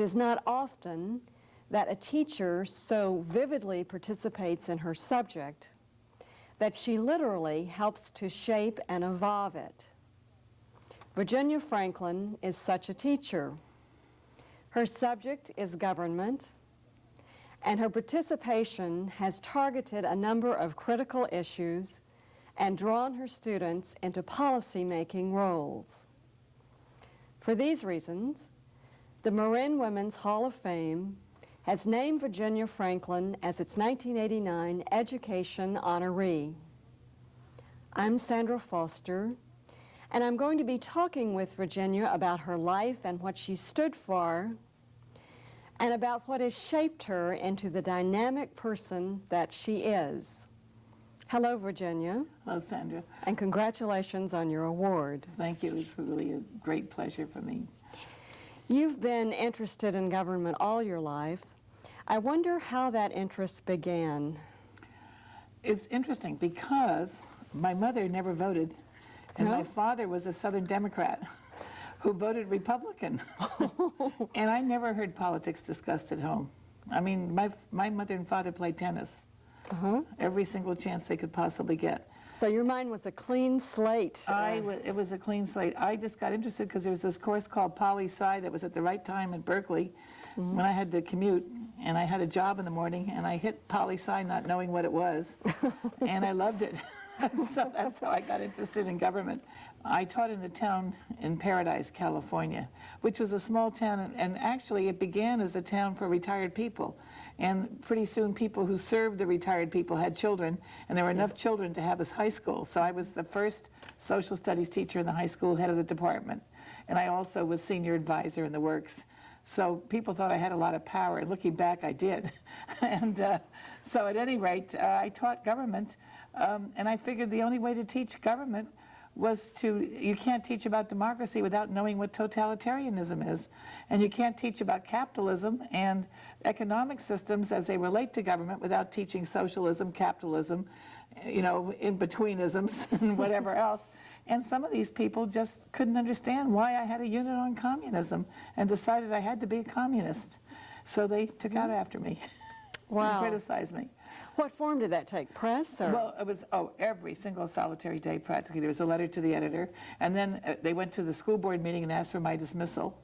is not often that a teacher so vividly participates in her subject that she literally helps to shape and evolve it. Virginia Franklin is such a teacher. Her subject is government, and her participation has targeted a number of critical issues and drawn her students into policy-making roles. For these reasons, the Marin Women's Hall of Fame has named Virginia Franklin as its 1989 Education Honoree. I'm Sandra Foster, and I'm going to be talking with Virginia about her life and what she stood for, and about what has shaped her into the dynamic person that she is. Hello, Virginia. Hello, Sandra. And congratulations on your award. Thank you. It's really a great pleasure for me. You've been interested in government all your life. I wonder how that interest began. It's interesting because my mother never voted, and my father was a Southern Democrat who voted Republican. And I never heard politics discussed at home. I mean, my mother and father played tennis every single chance they could possibly get. So your mind was a clean slate. It was a clean slate. I just got interested because there was this course called Poli-Sci that was at the right time at Berkeley when I had to commute, and I had a job in the morning, and I hit Poli-Sci not knowing what it was, and I loved it. So that's how I got interested in government. I taught in a town in Paradise, California, which was a small town, and actually it began as a town for retired people. And pretty soon people who served the retired people had children, and there were enough children to have this high school. So I was the first social studies teacher in the high school, head of the department. And I also was senior advisor in the works. So people thought I had a lot of power, and looking back, I did. And so at any rate, I taught government, and I figured the only way to teach government was you can't teach about democracy without knowing what totalitarianism is. And you can't teach about capitalism and economic systems as they relate to government without teaching socialism, capitalism, you know, in-betweenisms and whatever else. And some of these people just couldn't understand why I had a unit on communism and decided I had to be a communist. So they took out after me. Wow. And criticized me. What form did that take? Press? Or? Well, it was, every single solitary day practically. There was a letter to the editor, and then they went to the school board meeting and asked for my dismissal.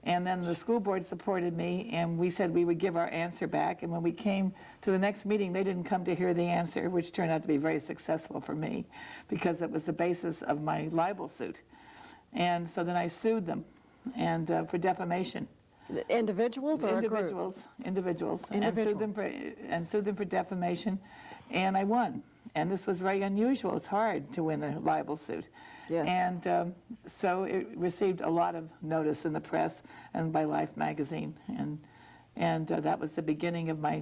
And then the school board supported me, and we said we would give our answer back. And when we came to the next meeting, they didn't come to hear the answer, which turned out to be very successful for me, because it was the basis of my libel suit. And so then I sued them, and for defamation. Individuals or individuals, and sued them for defamation, and I won. And this was very unusual. It's hard to win a libel suit. Yes. And so it received a lot of notice in the press and by Life magazine, and that was the beginning of my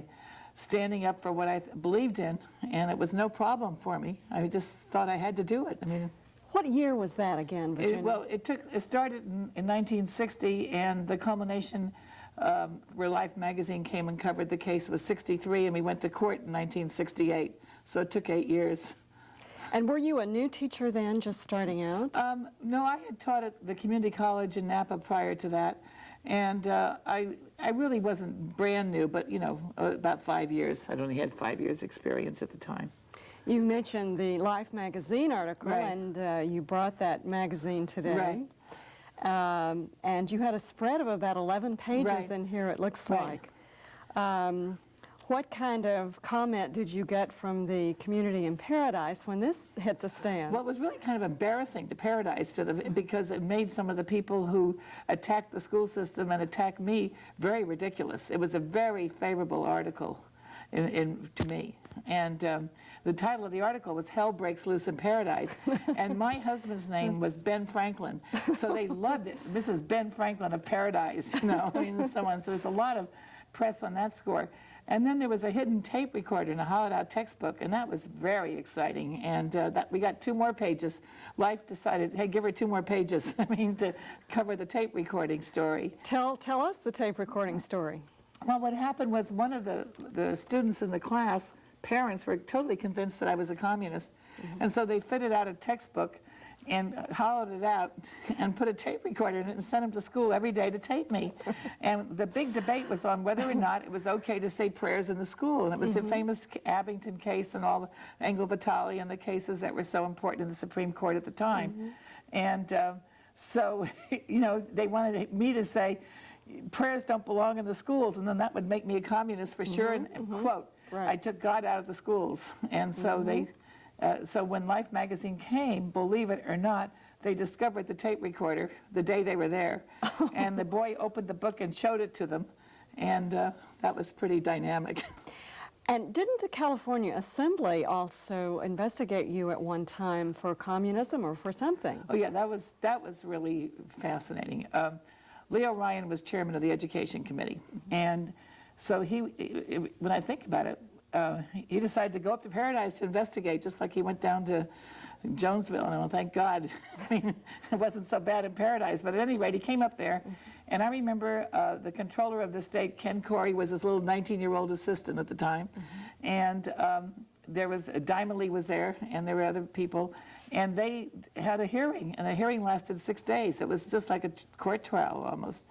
standing up for what I believed in, and it was no problem for me. I just thought I had to do it. I mean. What year was that again, Virginia? It started in 1960, and the culmination where Life magazine came and covered the case was 63, and we went to court in 1968. So it took 8 years. And were you a new teacher then, just starting out? No, I had taught at the community college in Napa prior to that, and I really wasn't brand new, but you know, about 5 years. I'd only had 5 years experience at the time. You mentioned the Life magazine article, Right. and you brought that magazine today. Right. And you had a spread of about 11 pages Right. in here, it looks Right. like. What kind of comment did you get from the community in Paradise when this hit the stand? Well, it was really kind of embarrassing to Paradise because it made some of the people who attacked the school system and attacked me very ridiculous. It was a very favorable article to me. And the title of the article was Hell Breaks Loose in Paradise. And my husband's name was Ben Franklin. So they loved it. Mrs. Ben Franklin of Paradise, you know, I mean, so on. So there's a lot of press on that score. And then there was a hidden tape recorder in a hollowed-out textbook, and that was very exciting. And we got 2 more pages. Life decided, hey, give her 2 more pages, I mean, to cover the tape recording story. Tell us the tape recording story. Well, what happened was one of the students in the class, parents were totally convinced that I was a communist. And so they fitted out a textbook, and hollowed it out and put a tape recorder in it and sent them to school every day to tape me. And the big debate was on whether or not it was okay to say prayers in the school. And it was the famous Abington case and all the Engel Vitale and the cases that were so important in the Supreme Court at the time. And so, you know, they wanted me to say, prayers don't belong in the schools, and then that would make me a communist for sure, and quote, I took God out of the schools. And so so when Life magazine came, believe it or not, they discovered the tape recorder the day they were there. And the boy opened the book and showed it to them, and that was pretty dynamic. And didn't the California Assembly also investigate you at one time for communism or for something? Oh yeah, that was really fascinating. Leo Ryan was chairman of the Education Committee, and so when I think about it, he decided to go up to Paradise to investigate, just like he went down to Jonesville, and thank God, I mean, it wasn't so bad in Paradise, but at any rate, he came up there, and I remember the controller of the state, Ken Corey, was his little 19-year-old assistant at the time, and there was, Diamond Lee was there, and there were other people, and they had a hearing, and the hearing lasted 6 days. It was just like a court trial almost.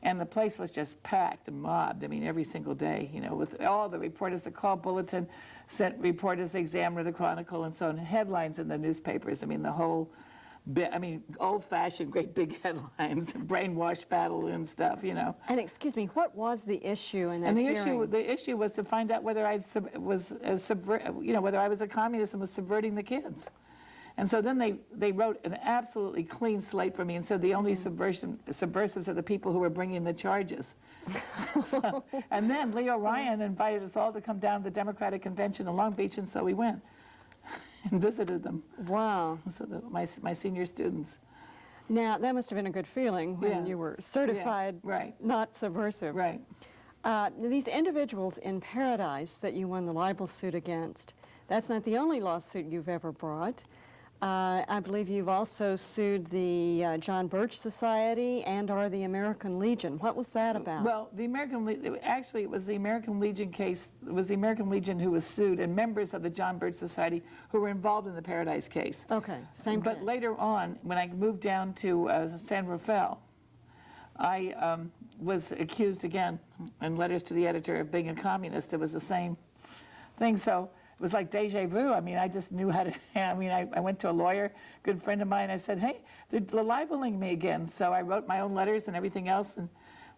And the place was just packed and mobbed, I mean, every single day, you know, with all the reporters, the call bulletin, sent reporters, the Examiner, the Chronicle, and so on, headlines in the newspapers. I mean, the whole bit, I mean, old-fashioned, great big headlines, brainwash battle and stuff, you know. And excuse me, what was the issue in that and hearing? The issue was to find out whether I was whether I was a communist and was subverting the kids. And so then they wrote an absolutely clean slate for me and said the only subversives are the people who were bringing the charges. And then Leo Ryan invited us all to come down to the Democratic Convention in Long Beach, and so we went and visited them. Wow. So my senior students. Now, that must have been a good feeling when you were certified not subversive. Right. These individuals in Paradise that you won the libel suit against, that's not the only lawsuit you've ever brought. I believe you've also sued the John Birch Society and/or the American Legion. What was that about? Well, actually it was the American Legion case. It was the American Legion who was sued, and members of the John Birch Society who were involved in the Paradise case. Okay, same But case. later on, when I moved down to San Rafael, I was accused again in letters to the editor of being a communist. It was the same thing. So it was like deja vu. I mean, I just knew how to, I mean, I went to a lawyer, good friend of mine, I said, hey, they're libeling me again. So I wrote my own letters and everything else, and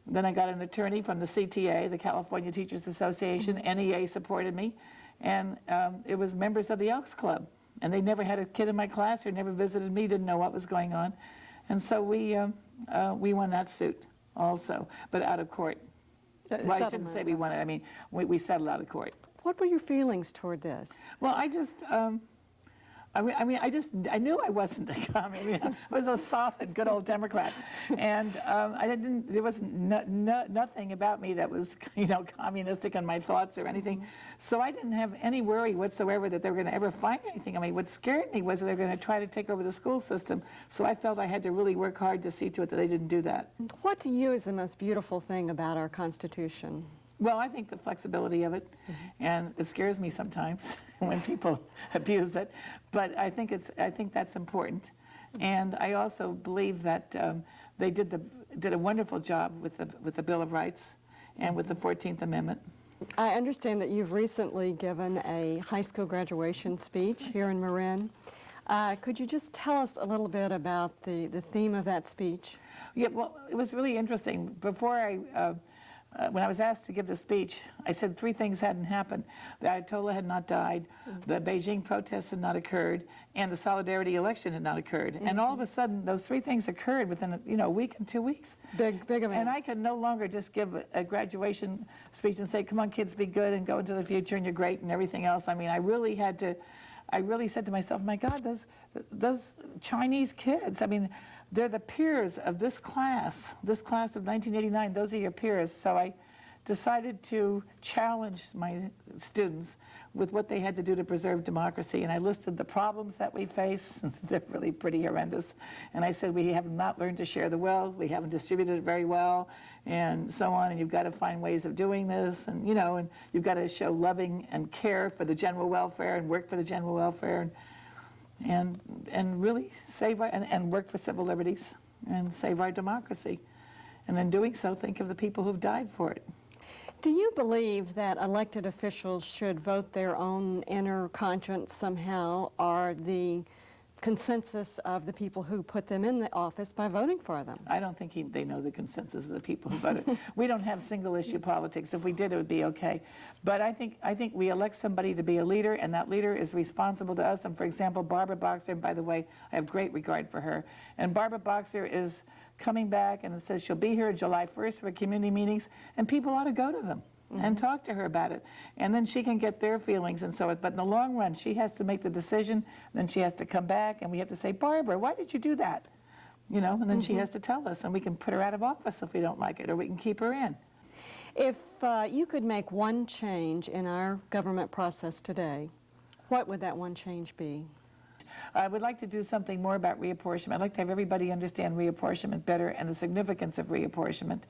then I got an attorney from the CTA, the California Teachers Association. NEA supported me, and it was members of the Elks Club. And they never had a kid in my class or never visited me, didn't know what was going on. And so we won that suit also, but out of court. Well, I shouldn't say we won it. I mean, we settled out of court. What were your feelings toward this? Well, I just, I knew I wasn't a communist. I was a solid, good old Democrat, and there was nothing about me that was, you know, communistic in my thoughts or anything. So I didn't have any worry whatsoever that they were going to ever find anything. I mean, what scared me was that they were going to try to take over the school system. So I felt I had to really work hard to see to it that they didn't do that. What to you is the most beautiful thing about our Constitution? Well, I think the flexibility of it, and it scares me sometimes when people abuse it, but I think that's important. And I also believe that they did a wonderful job with the Bill of Rights and with the 14th Amendment. I understand that you've recently given a high school graduation speech here in Marin. Could you just tell us a little bit about the theme of that speech? Yeah, well, it was really interesting. Before when I was asked to give the speech, I said 3 things hadn't happened. The Ayatollah had not died, the Beijing protests had not occurred, and the Solidarity election had not occurred. And all of a sudden, those 3 things occurred within a week and 2 weeks. Big events. And I could no longer just give a graduation speech and say, come on, kids, be good and go into the future and you're great and everything else. I mean, I really said to myself, my God, those Chinese kids, I mean, they're the peers of this class of 1989. Those are your peers. So I decided to challenge my students with what they had to do to preserve democracy. And I listed the problems that we face. They're really pretty horrendous. And I said, we have not learned to share the wealth. We haven't distributed it very well, and so on. And you've got to find ways of doing this. And, you know, and you've got to show loving and care for the general welfare and work for the general welfare. and really save our, and work for civil liberties and save our democracy. And in doing so, think of the people who've died for it. Do you believe that elected officials should vote their own inner conscience somehow, or the consensus of the people who put them in the office by voting for them? I don't think they know the consensus of the people who voted. We don't have single-issue politics. If we did, it would be okay. But I think we elect somebody to be a leader, and that leader is responsible to us. And for example, Barbara Boxer, and by the way, I have great regard for her. And Barbara Boxer is coming back, and it says she'll be here July 1st for community meetings, and people ought to go to them. And talk to her about it. And then she can get their feelings and so forth. But in the long run, she has to make the decision, then she has to come back, and we have to say, Barbara, why did you do that? You know, and then she has to tell us, and we can put her out of office if we don't like it, or we can keep her in. If you could make one change in our government process today, what would that one change be? I would like to do something more about reapportionment. I'd like to have everybody understand reapportionment better and the significance of reapportionment.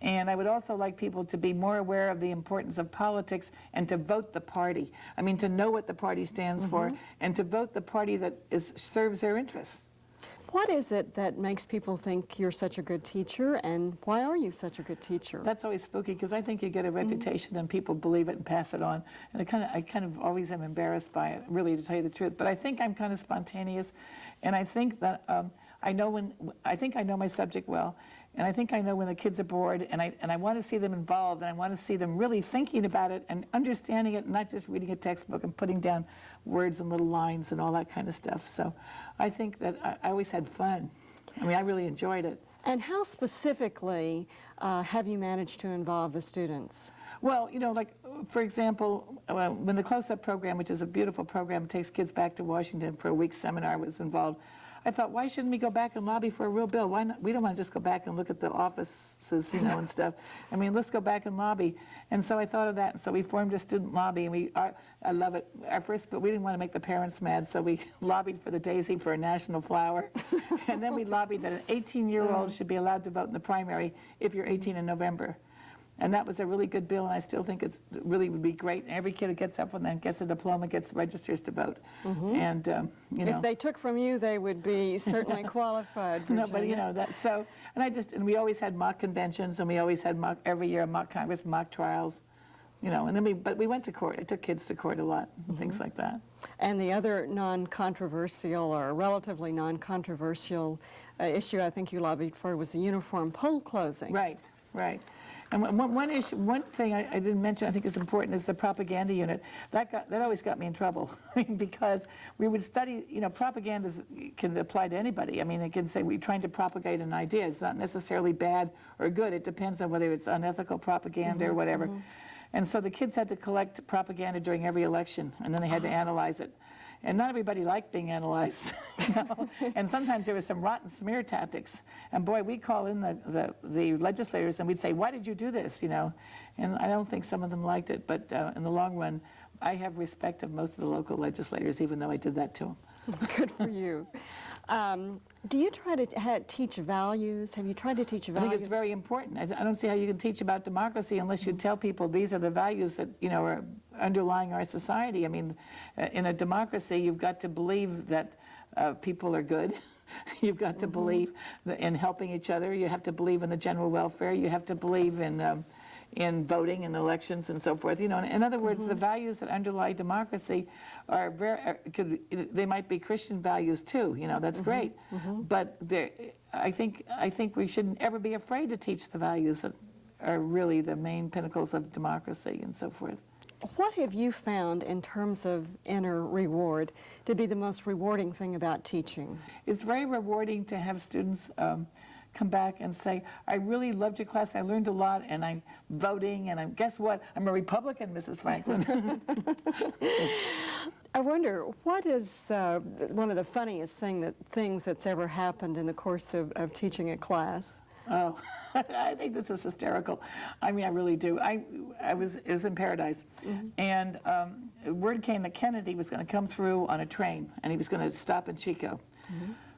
And I would also like people to be more aware of the importance of politics and to vote the party. I mean, to know what the party stands for and to vote the party that serves their interests. What is it that makes people think you're such a good teacher, and why are you such a good teacher? That's always spooky, because I think you get a reputation and people believe it and pass it on. And I kind of always am embarrassed by it, really, to tell you the truth. But I think I'm kind of spontaneous, and I think that I think I know my subject well. And I think I know when the kids are bored, and I want to see them involved, and I want to see them really thinking about it and understanding it, and not just reading a textbook and putting down words and little lines and all that kind of stuff. So I think that I always had fun. I mean, I really enjoyed it. And how specifically have you managed to involve the students? Well, you know, like, for example, when the Close-Up program, which is a beautiful program, takes kids back to Washington for a week's seminar, was involved, I thought, why shouldn't we go back and lobby for a real bill? Why not? We don't want to just go back and look at the offices, you know, and stuff. I mean, let's go back and lobby. And so I thought of that. And so we formed a student lobby, and I love it. But we didn't want to make the parents mad, so we lobbied for the daisy for a national flower. And then we lobbied that an 18-year-old should be allowed to vote in the primary if you're 18 in November. And that was a really good bill, and I still think it really would be great. And every kid who gets up and then gets a diploma registers to vote. And you know, if they took from you, they would be certainly qualified. Virginia. No, but you know that's so. And we always had mock conventions, and we always had every year mock Congress, mock trials. You know, and then we went to court. I took kids to court a lot, and things like that. And the other non-controversial or relatively non-controversial issue I think you lobbied for was the uniform poll closing. Right, right. And one thing I didn't mention I think is important is the propaganda unit. That always got me in trouble. I mean, because we would study, you know, propaganda can apply to anybody. I mean, it can say we're trying to propagate an idea. It's not necessarily bad or good. It depends on whether it's unethical propaganda or whatever. And so the kids had to collect propaganda during every election, and then they had to analyze it. And not everybody liked being analyzed, you know? And sometimes there was some rotten smear tactics. And boy, we'd call in the legislators and we'd say, why did you do this, you know? And I don't think some of them liked it, but in the long run, I have respect of most of the local legislators, even though I did that to them. Good for you. Do you try to teach values? Have you tried to teach values? I think it's very important. I don't see how you can teach about democracy unless you tell people these are the values that, you know, are underlying our society. I mean, in a democracy, you've got to believe that people are good. You've got to believe in helping each other. You have to believe in the general welfare. You have to believe in voting and elections and so forth. You know, in other words, the values that underlie democracy are they might be Christian values too. You know, that's great. But I think we shouldn't ever be afraid to teach the values that are really the main pinnacles of democracy and so forth. What have you found in terms of inner reward to be the most rewarding thing about teaching? It's very rewarding to have students come back and say, I really loved your class, I learned a lot, and I'm voting, and guess what? I'm a Republican, Mrs. Franklin. I wonder, what is one of the funniest things that's ever happened in the course of teaching a class? Oh, I think this is hysterical. I mean, I really do. It was in Paradise, and word came that Kennedy was going to come through on a train, and he was going to stop in Chico.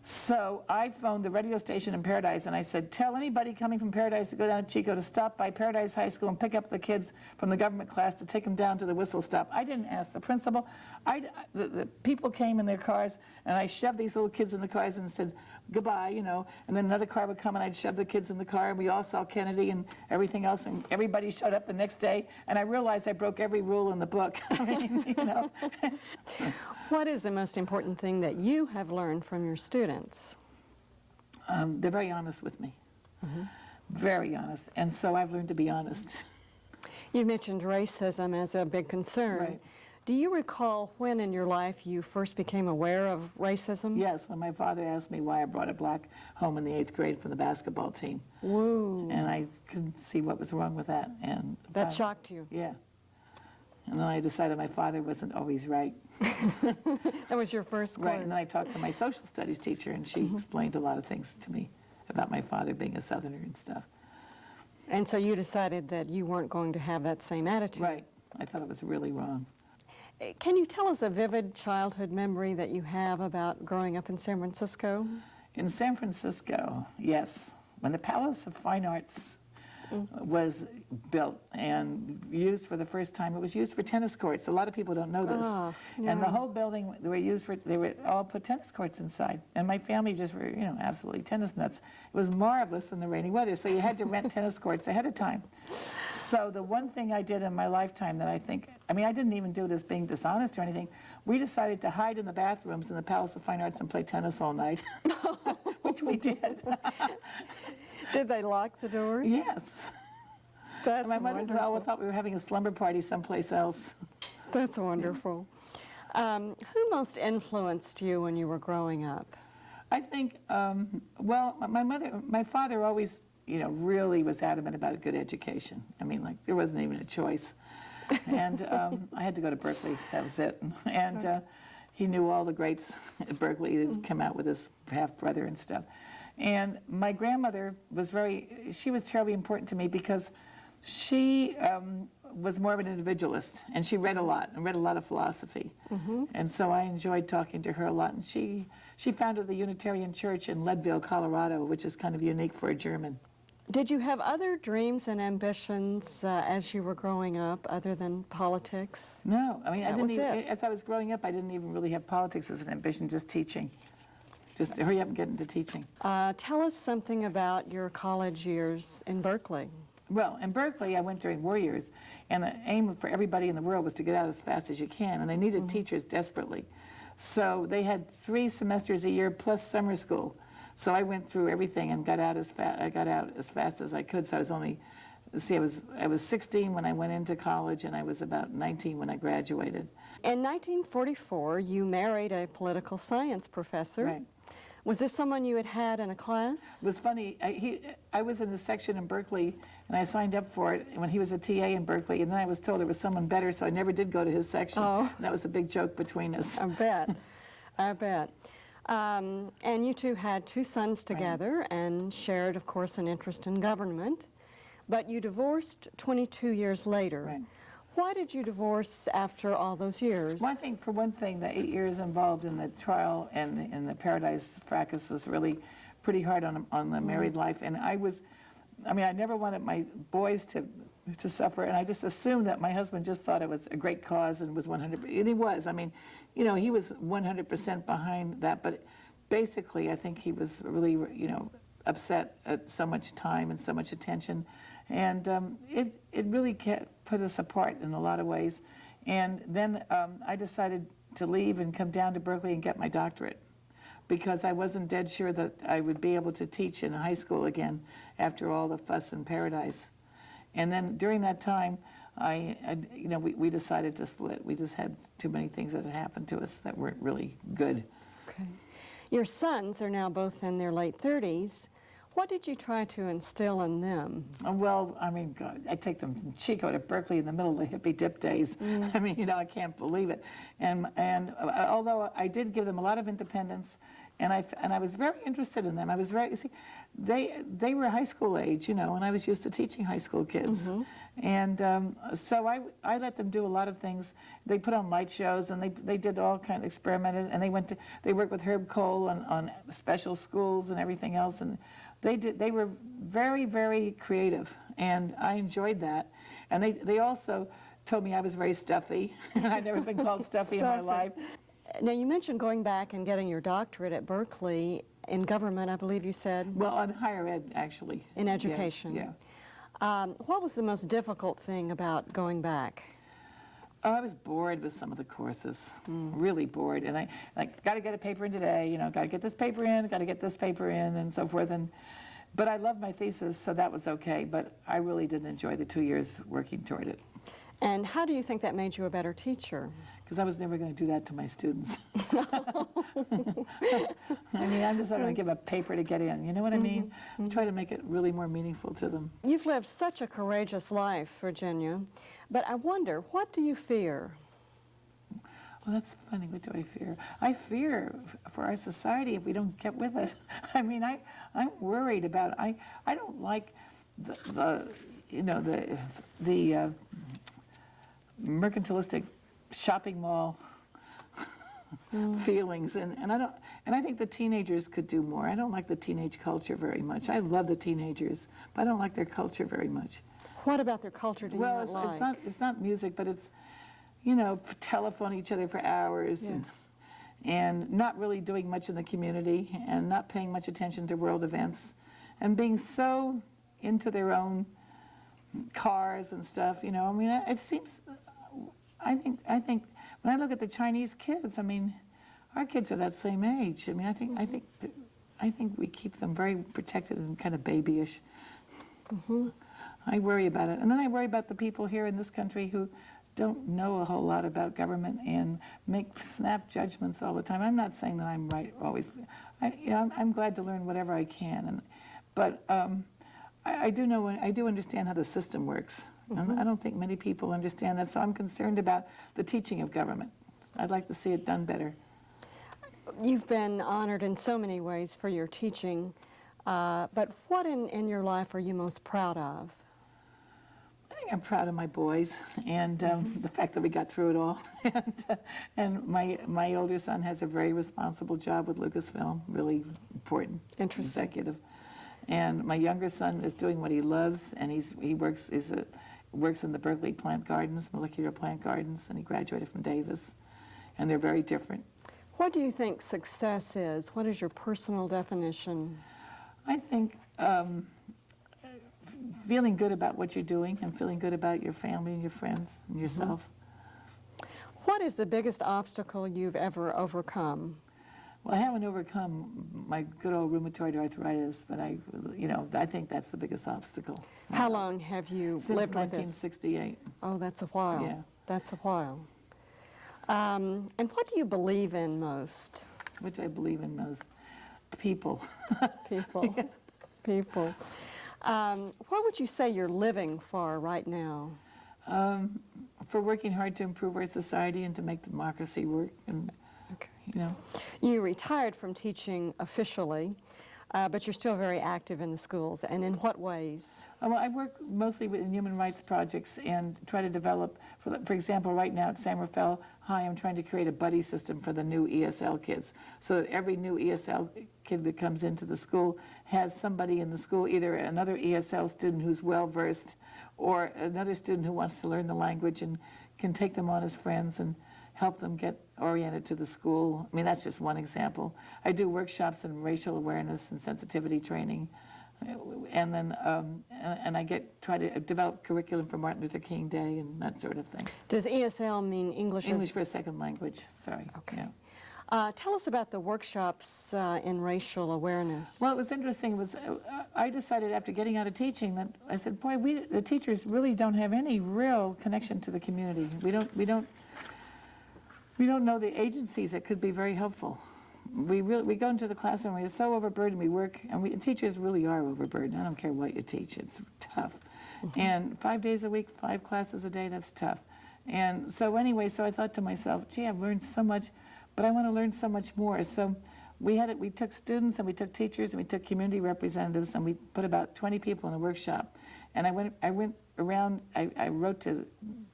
So I phoned the radio station in Paradise, and I said, tell anybody coming from Paradise to go down to Chico to stop by Paradise High School and pick up the kids from the government class to take them down to the whistle stop. I didn't ask the principal. The people came in their cars, and I shoved these little kids in the cars and said, goodbye, you know, and then another car would come, and I'd shove the kids in the car, and we all saw Kennedy and everything else, and everybody showed up the next day, and I realized I broke every rule in the book. I mean, you know. What is the most important thing that you have learned from your students? They're very honest with me, very honest, and so I've learned to be honest. You mentioned racism as a big concern. Right. Do you recall when in your life you first became aware of racism? Yes, when my father asked me why I brought a black home in the 8th grade from the basketball team. Whoa. And I couldn't see what was wrong with that. And That shocked you? Yeah. And then I decided my father wasn't always right. That was your first clue. Right, and then I talked to my social studies teacher, and she explained a lot of things to me about my father being a Southerner and stuff. And so you decided that you weren't going to have that same attitude. Right. I thought it was really wrong. Can you tell us a vivid childhood memory that you have about growing up in San Francisco? In San Francisco, yes. When the Palace of Fine Arts was built and used for the first time, it was used for tennis courts. A lot of people don't know this. Oh, And the yeah. whole building, they were all put tennis courts inside. And my family just were, you know, absolutely tennis nuts. It was marvelous in the rainy weather, so you had to rent tennis courts ahead of time. So the one thing I did in my lifetime that I think, I mean, I didn't even do it as being dishonest or anything. We decided to hide in the bathrooms in the Palace of Fine Arts and play tennis all night, which we did. Did they lock the doors? Yes. That's My mother wonderful. thought we were having a slumber party someplace else. That's wonderful. Who most influenced you when you were growing up? I think, well, my father always, you know, really was adamant about a good education. I mean, like, there wasn't even a choice. And I had to go to Berkeley, that was it. And he knew all the greats at Berkeley that come out with his half-brother and stuff. And my grandmother was she was terribly important to me because she was more of an individualist, and she read a lot, and read a lot of philosophy. And so I enjoyed talking to her a lot. And she founded the Unitarian Church in Leadville, Colorado, which is kind of unique for a German. Did you have other dreams and ambitions as you were growing up other than politics? No, I mean, That was it. as I was growing up, I didn't even really have politics as an ambition, just teaching. Just to hurry up and get into teaching. Tell us something about your college years in Berkeley. Well, in Berkeley, I went during war years, and the aim for everybody in the world was to get out as fast as you can, and they needed teachers desperately. So they had 3 semesters a year plus summer school. So I went through everything and got out as fast as I could. So I was only, I was 16 when I went into college, and I was about 19 when I graduated. In 1944, you married a political science professor. Right. Was this someone you had had in a class? It was funny. I was in the section in Berkeley, and I signed up for it when he was a TA in Berkeley, and then I was told there was someone better, so I never did go to his section. Oh. And that was a big joke between us. I bet. I bet. And you two had 2 sons together and shared, of course, an interest in government. But you divorced 22 years later. Right. Why did you divorce after all those years? Well, I think, for one thing, the 8 years involved in the trial and in the Paradise fracas was really pretty hard on the married life. And I never wanted my boys to suffer, and I just assumed that my husband just thought it was a great cause and was 100%, and he was. I mean, you know, he was 100% behind that, but basically I think he was really, you know, upset at so much time and so much attention. And it really put us apart in a lot of ways. And then I decided to leave and come down to Berkeley and get my doctorate, because I wasn't dead sure that I would be able to teach in high school again after all the fuss in Paradise. And then during that time, we decided to split. We just had too many things that had happened to us that weren't really good. Okay. Your sons are now both in their late 30s. What did you try to instill in them? Well, I mean, God, I take them from Chico to Berkeley in the middle of the hippie dip days. I mean, you know, I can't believe it. And although I did give them a lot of independence, and I was very interested in them. I was very, see, they were high school age, you know, and I was used to teaching high school kids. And so I let them do a lot of things. They put on light shows, and they did all kind of experimented, and they worked with Herb Cole on special schools and everything else, and they were very, very creative, and I enjoyed that. And they also told me I was very stuffy. I'd never been called stuffy in my life. Now, you mentioned going back and getting your doctorate at Berkeley in government, I believe you said? Well, on higher ed, actually. In education? Yeah. What was the most difficult thing about going back? Oh, I was bored with some of the courses, really bored. And I got to get a paper in today, you know, got to get this paper in, got to get this paper in, and so forth. But I loved my thesis, so that was okay. But I really didn't enjoy the 2 years working toward it. And how do you think that made you a better teacher? Because I was never going to do that to my students. I mean, I'm just not going to give a paper to get in. You know what I mean? Try to make it really more meaningful to them. You've lived such a courageous life, Virginia, but I wonder, what do you fear? Well, that's funny. What do I fear? I fear for our society if we don't get with it. I mean, I'm worried about it. I don't like the mercantilistic shopping mall feelings, and I think the teenagers could do more. I don't like the teenage culture very much. I love the teenagers, but I don't like their culture very much. What about their culture do you not like? Well, it's not music, but it's, you know, telephone each other for hours, Yes. and not really doing much in the community, and not paying much attention to world events, and being so into their own cars and stuff. You know, I mean, it seems. I think when I look at the Chinese kids, I mean, our kids are that same age. I mean, I think we keep them very protected and kind of babyish. I worry about it, and then I worry about the people here in this country who don't know a whole lot about government and make snap judgments all the time. I'm not saying that I'm right always. I'm glad to learn whatever I can, but I do understand how the system works. I don't think many people understand that, so I'm concerned about the teaching of government. I'd like to see it done better. You've been honored in so many ways for your teaching, but what in your life are you most proud of? I think I'm proud of my boys and the fact that we got through it all. and my older son has a very responsible job with Lucasfilm, really important, Interesting. executive. And my younger son is doing what he loves, and he works in the Berkeley plant gardens, molecular plant gardens, and he graduated from Davis. And they're very different. What do you think success is? What is your personal definition? I think feeling good about what you're doing and feeling good about your family and your friends and yourself. What is the biggest obstacle you've ever overcome? Well, I haven't overcome my good old rheumatoid arthritis, but I think that's the biggest obstacle. How long have you Since lived with this? 1968. Oh, that's a while. Yeah. That's a while. And what do you believe in most? What do I believe in most? People. People. People. What would you say you're living for right now? For working hard to improve our society and to make democracy work. And, Okay. you know. You retired from teaching officially, but you're still very active in the schools. And in what ways? Well, I work mostly in human rights projects and try to develop, for example, right now at San Rafael High, I'm trying to create a buddy system for the new ESL kids, so that every new ESL kid that comes into the school has somebody in the school, either another ESL student who's well-versed or another student who wants to learn the language and can take them on as friends and help them get oriented to the school. I mean, that's just one example. I do workshops in racial awareness and sensitivity training, and then I try to develop curriculum for Martin Luther King Day and that sort of thing. Does ESL mean English? English for a second language. Sorry. Okay. Yeah. Tell us about the workshops in racial awareness. Well, it was interesting. It was I decided after getting out of teaching that I said, boy, the teachers really don't have any real connection to the community. We don't know the agencies that could be very helpful. we go into the classroom, we're so overburdened, we work, and teachers really are overburdened. I don't care what you teach, it's tough. And 5 days a week, 5 classes a day, that's tough. And so anyway, so I thought to myself, gee, I've learned so much, but I want to learn so much more. So we took students and we took teachers and we took community representatives and we put about 20 people in a workshop. And I went around, I wrote to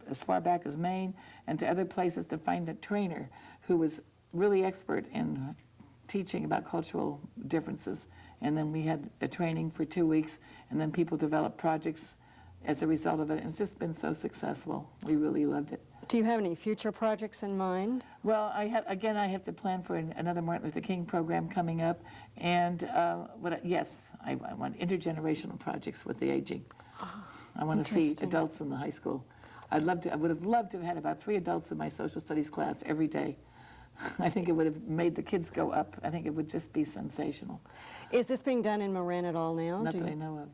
as far back as Maine and to other places to find a trainer who was really expert in teaching about cultural differences. And then we had a training for 2 weeks, and then people developed projects as a result of it. And it's just been so successful. We really loved it. Do you have any future projects in mind? Well, I have to plan for another Martin Luther King program coming up. And yes, I want intergenerational projects with the aging. I want to see adults in the high school. I would have loved to have had about 3 adults in my social studies class every day. I think it would have made the kids go up. I think it would just be sensational. Is this being done in Marin at all now? Not that I know of.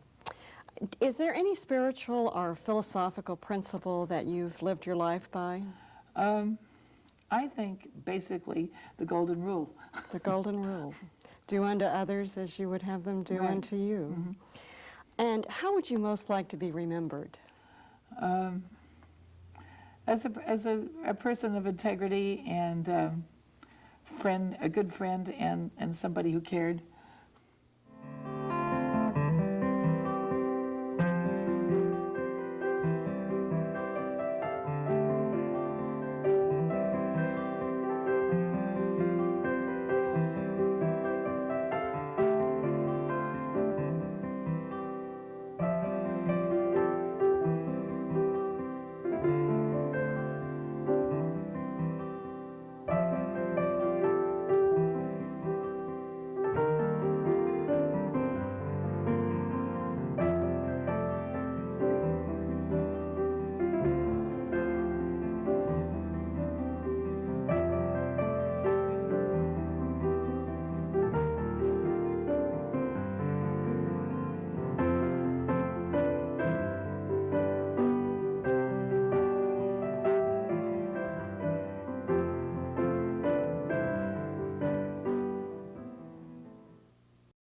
Is there any spiritual or philosophical principle that you've lived your life by? I think basically the golden rule. The golden rule. Do unto others as you would have them do Right. unto you. Mm-hmm. And how would you most like to be remembered? As a person of integrity and a good friend and somebody who cared.